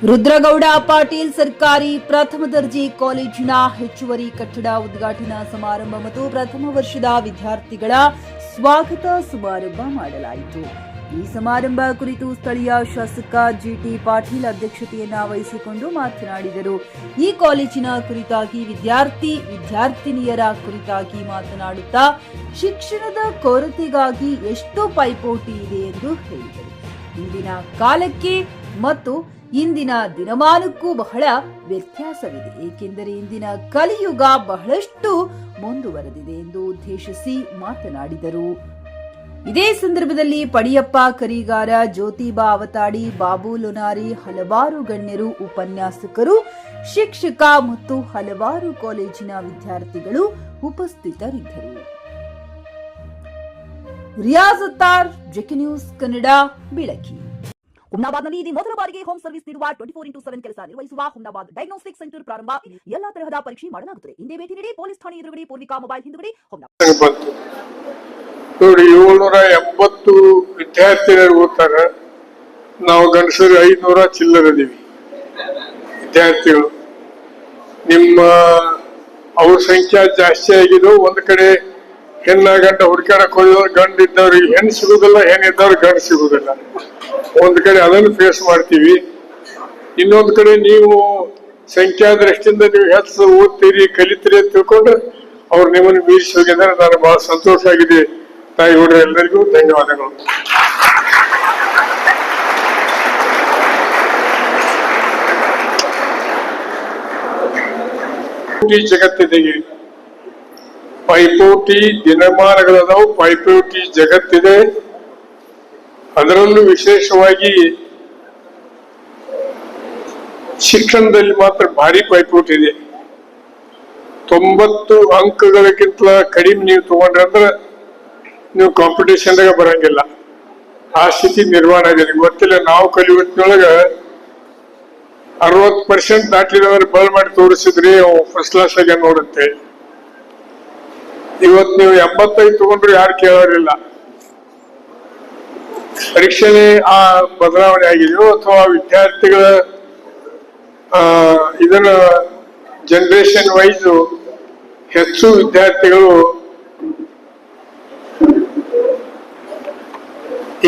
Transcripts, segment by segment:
ರುದ್ರಗೌಡ ಪಾಟೀಲ್ ಸರ್ಕಾರಿ ಪ್ರಥಮ ದರ್ಜೆ ಕಾಲೇಜಿನ ಹೆಚ್ಚುವರಿ ಕಟ್ಟಡ ಉದ್ಘಾಟನಾ ಸಮಾರಂಭ ಮತ್ತು ಪ್ರಥಮ ವರ್ಷದ ವಿದ್ಯಾರ್ಥಿಗಳ ಸ್ವಾಗತ ಸಮಾರಂಭ ಮಾಡಲಾಯಿತು. ಈ ಸಮಾರಂಭ ಕುರಿತು ಸ್ಥಳೀಯ ಶಾಸಕ ಜಿಟಿ ಪಾಟೀಲ್ ಅಧ್ಯಕ್ಷತೆಯನ್ನ ವಹಿಸಿಕೊಂಡು ಮಾತನಾಡಿದರು. ಈ ಕಾಲೇಜಿನ ಕುರಿತಾಗಿ ವಿದ್ಯಾರ್ಥಿನಿಯರ ಕುರಿತಾಗಿ ಮಾತನಾಡುತ್ತಾ ಶಿಕ್ಷಣದ ಕೊರತೆಗಾಗಿ ಎಷ್ಟು ಪೈಪೋಟಿ ಇದೆ ಎಂದು ಹೇಳಿದರು. ಇಂದಿನ ಕಾಲಕ್ಕೆ ಮತ್ತು ಇಂದಿನ ದಿನಮಾನಕ್ಕೂ ಬಹಳ ವ್ಯತ್ಯಾಸವಿದೆ, ಏಕೆಂದರೆ ಇಂದಿನ ಕಲಿಯುಗ ಬಹಳಷ್ಟು ಮುಂದುವರೆದಿದೆ ಎಂದು ಉದ್ದೇಶಿಸಿ ಮಾತನಾಡಿದರು. ಇದೇ ಸಂದರ್ಭದಲ್ಲಿ ಪಡಿಯಪ್ಪ ಕರಿಗಾರ, ಜ್ಯೋತಿಬಾ ಅವತಾಡಿ, ಬಾಬು ಲೋನಾರಿ, ಹಲವಾರು ಗಣ್ಯರು, ಉಪನ್ಯಾಸಕರು, ಶಿಕ್ಷಕ ಮತ್ತು ಹಲವಾರು ಕಾಲೇಜಿನ ವಿದ್ಯಾರ್ಥಿಗಳು ಉಪಸ್ಥಿತರಿದ್ದರು. ರಿಯಾಜ್ ಅತ್ತಾರ್, ಜೆಕೆ ನ್ಯೂಸ್ ಕನ್ನಡ, ಬೆಳಕಿ. ಹುಮ್ನಾಬಾದ್ನಲ್ಲಿ ಇದು ಮೊದಲ ಬಾರಿಗೆ ಹೋಮ್ ಸರ್ವಿಸ್ ನೀಡುವ 24x7 ಕೆಲಸ ನಿರ್ವಹಿಸುವ ಹುಮ್ನಾಬಾದ್ ಡಯಾಗ್ನೋಸ್ಟಿಕ್ ಸೆಂಟರ್ ಪ್ರಾರಂಭ. ಎಲ್ಲಾ ತರಹದ ಪರೀಕ್ಷೆ ಮಾಡಲಾಗುತ್ತದೆ. ಹಿಂದೆ ಭೇಟಿ ನೀಡಿ. ಪೊಲೀಸ್ ಠಾಣೆ ಎದುರುಗಡೆ, ಪೂರ್ವಿಕಾ ಮೊಬೈಲ್ ಹಿಂದುಗಡೆ, ಹುಮ್ನಾಬಾದ್. ನೋಡಿ, 780 ವಿದ್ಯಾರ್ಥಿಗಳು ಓದ್ತಾರೆ. ನಾವು ಗಂಡಸರು 500 ಚಿಲ್ಲರದೀವಿ ವಿದ್ಯಾರ್ಥಿಗಳು. ನಿಮ್ಮ ಅವ್ರ ಸಂಖ್ಯೆ ಜಾಸ್ತಿ ಆಗಿದ್ದು. ಒಂದ್ ಕಡೆ ಹೆಣ್ಣ ಗಂಡ ಹುಡುಕಾಡಕ್ ಹೋದವ್ರು ಗಂಡ ಇದ್ದವ್ರಿಗೆ ಹೆಣ್ಣು ಸಿಗುದಿಲ್ಲ, ಹೆಣ್ಣಿದ್ದವ್ರು ಗಂಡು ಸಿಗುದಿಲ್ಲ. ಒಂದ್ ಕಡೆ ಅದನ್ನು ಫೇಸ್ ಮಾಡ್ತೀವಿ. ಇನ್ನೊಂದ್ ಕಡೆ ನೀವು ಸಂಖ್ಯಾ ದೃಷ್ಟಿಯಿಂದ ನೀವು ಹೆಚ್ಚು ಓದ್ತೀರಿ, ಕಲಿತೀರಿ ಅಂತ ತಿಳ್ಕೊಂಡು ಅವ್ರು ನಿಮ್ಮನ್ನು ಮೀರಿಸಿ ಹೋಗಿದ್ದಾರೆ. ನಾನು ಬಹಳ ಸಂತೋಷ ಆಗಿದೆ. ತಾಯಿ ಹುಡುಗ ಎಲ್ಲರಿಗೂ ಧನ್ಯವಾದಗಳು. ಜಗತ್ತಿದೆ, ಪೈಪೋಟಿ ದಿನಮಾನಗಳದಾವು, ಪೈಪೋಟಿ ಜಗತ್ತಿದೆ. ಅದರಲ್ಲೂ ವಿಶೇಷವಾಗಿ ಶಿಕ್ಷಣದಲ್ಲಿ ಮಾತ್ರ ಭಾರಿ ಪೈಪೋಟಿ ಇದೆ. 90 ಅಂಕಗಳಿಗಿಂತ ಕಡಿಮೆ ನೀವು ತಗೊಂಡ್ರೆ ಅಂದ್ರೆ ನೀವು ಕಾಂಪಿಟೇಷನ್ದಾಗ ಬರಂಗಿಲ್ಲ. ಆ ಸ್ಥಿತಿ ನಿರ್ಮಾಣ ಆಗಿದೆ. ಗೊತ್ತಿಲ್ಲ, ನಾವು ಕಲಿಯುವೊಳಗ 60% ದಾಟ್ಲಿದವ್ರು ಬಲ್ ಮಾಡಿ ತೋರಿಸಿದ್ರಿ ಫಸ್ಟ್ ಕ್ಲಾಸ್ ಆಗ ನೋಡುತ್ತೆ. ಇವತ್ತು ನೀವು 85 ತಗೊಂಡ್ರು ಯಾರು ಕೇಳೋರಿಲ್ಲ. ಪರೀಕ್ಷೆನೇ ಆ ಬದಲಾವಣೆ ಆಗಿದೆಯೋ ಅಥವಾ ವಿದ್ಯಾರ್ಥಿಗಳ ಇದನ್ನ ಜನರೇಷನ್ ವೈಸ್ ಹೆಚ್ಚು ವಿದ್ಯಾರ್ಥಿಗಳು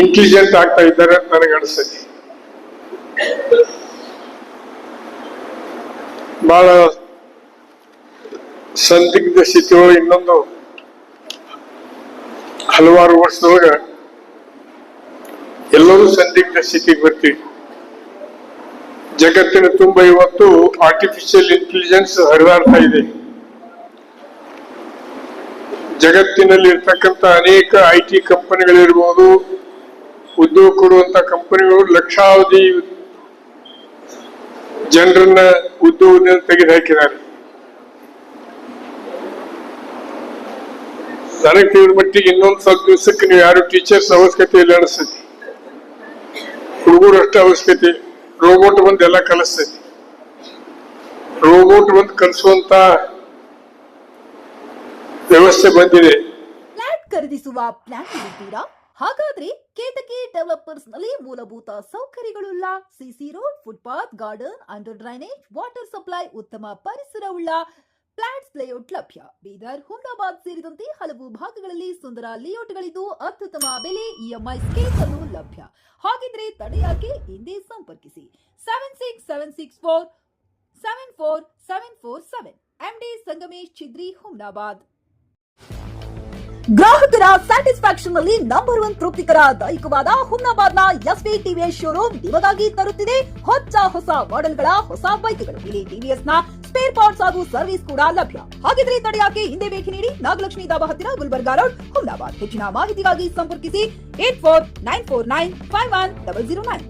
ಇಂಟೆಲಿಜೆಂಟ್ ಆಗ್ತಾ ಇದ್ದಾರೆ ಅಂತ ನನಗೆ ಅನಿಸ್ತದೆ. ಬಹಳ ಸಂದಿಗ್ಧ ಸ್ಥಿತಿಯೊಳಗೆ ಇನ್ನೊಂದು ಹಲವಾರು ವರ್ಷದೊಳಗ ಎಲ್ಲರೂ ಸಂದಿಗ್ಧ ಸ್ಥಿತಿಗೆ ಬರ್ತೀವಿ. ಜಗತ್ತಿನ ತುಂಬ ಇವತ್ತು ಆರ್ಟಿಫಿಷಿಯಲ್ ಇಂಟೆಲಿಜೆನ್ಸ್ ಹರಿದಾಡ್ತಾ ಇದೆ. ಜಗತ್ತಿನಲ್ಲಿ ಇರ್ತಕ್ಕಂಥ ಅನೇಕ IT ಕಂಪನಿಗಳಿರ್ಬೋದು, ಉದ್ಯೋಗ ಕೊಡುವಂತ ಕಂಪನಿಗಳು ಲಕ್ಷಾವಧಿ ಜನರನ್ನ ಉದ್ಯೋಗದಿಂದ ತೆಗೆದುಹಾಕಿದ್ದಾರೆ. ನನಗೆ ತಿಳಿದ ಮಟ್ಟಿಗೆ ಇನ್ನೊಂದು ಸ್ವಲ್ಪ ದಿವಸಕ್ಕೆ ನೀವು ಯಾರು ಟೀಚರ್ಸ್ ಅವಶ್ಯಕತೆ ಇಲ್ಲ ಅನಿಸ್ತೈತಿ. ಹುಡುಗರು ಅಷ್ಟೇ ಅವಶ್ಯಕತೆ. ರೋಬೋಟ್ ಬಂದು ಎಲ್ಲ ಕಲಿಸ್ತೈತಿ. ರೋಬೋಟ್ ಬಂದು ಕಲಿಸುವಂತ ವ್ಯವಸ್ಥೆ ಬಂದಿದೆ. ಫ್ಲಾಟ್ ಖರೀದಿಸುವ ಪ್ಲಾನ್ ಇದ್ದೀರಾ? ಹಾಗಾದ್ರೆ ಕೇತಕಿ ಡೆವಲಪರ್ಸ್ ನಲ್ಲಿ ಮೂಲಭೂತ ಸೌಕರ್ಯಗಳುಳ್ಳ CC road, footpath, garden, under drainage, water supply, ಉತ್ತಮ ಪರಿಸರವುಳ್ಳ ಫ್ಲಾಟ್ಸ್ ಲೇಔಟ್ ಲಭ್ಯ. ಬೀದರ್, ಹುಮ್ನಾಬಾದ್ ಸೇರಿದಂತೆ ಹಲವು ಭಾಗಗಳಲ್ಲಿ ಸುಂದರ ಲೇಔಟ್ಗಳಿದ್ದು ಅತ್ಯುತ್ತಮ ಬೆಲೆ, EMI ಸ್ಕೀಮ್ ಅನ್ನು ಲಭ್ಯ. ಹಾಗಿದ್ರೆ ತಡೆಯಾಕೆ? ಹಿಂದೆ ಸಂಪರ್ಕಿಸಿ 7676474747. MD ಸಂಗಮೇಶ್ ಚಿದ್ರಿ, ಹುಮ್ನಾಬಾದ್. ಗ್ರಾಹಕರ ಸ್ಯಾಟಿಸ್ಫ್ಯಾಕ್ಷನ್ ನಲ್ಲಿ ನಂಬರ್ 1 ತೃಪ್ತಿಕರ ದಾಯಕವಾದ ಹುಮ್ನಾಬಾದ್ನ SV TVS ಶೋರೂಮ್ ನಿಮಗಾಗಿ ತರುತ್ತಿದೆ ಹೊಸ ಮಾಡೆಲ್ಗಳ ಹೊಸ ಬೈಕ್ಗಳು. ಇಲ್ಲಿ TVS ನ ಸ್ಪೇರ್ ಪಾರ್ಟ್ಸ್ ಹಾಗೂ ಸರ್ವಿಸ್ ಕೂಡ ಲಭ್ಯ. ಹಾಗಿದ್ರೆ ತಡೆಯಾಕೆ? ಹಿಂದೆ ಭೇಟಿ ನೀಡಿ. ನಾಗಲಕ್ಷ್ಮಿ ದಾಬಾ ಹತ್ತಿರ, ಗುಲ್ಬರ್ಗಾ ರೋಡ್, ಹುಮ್ನಾಬಾದ್. ಹೆಚ್ಚಿನ ಮಾಹಿತಿಗಾಗಿ ಸಂಪರ್ಕಿಸಿ 8494951009.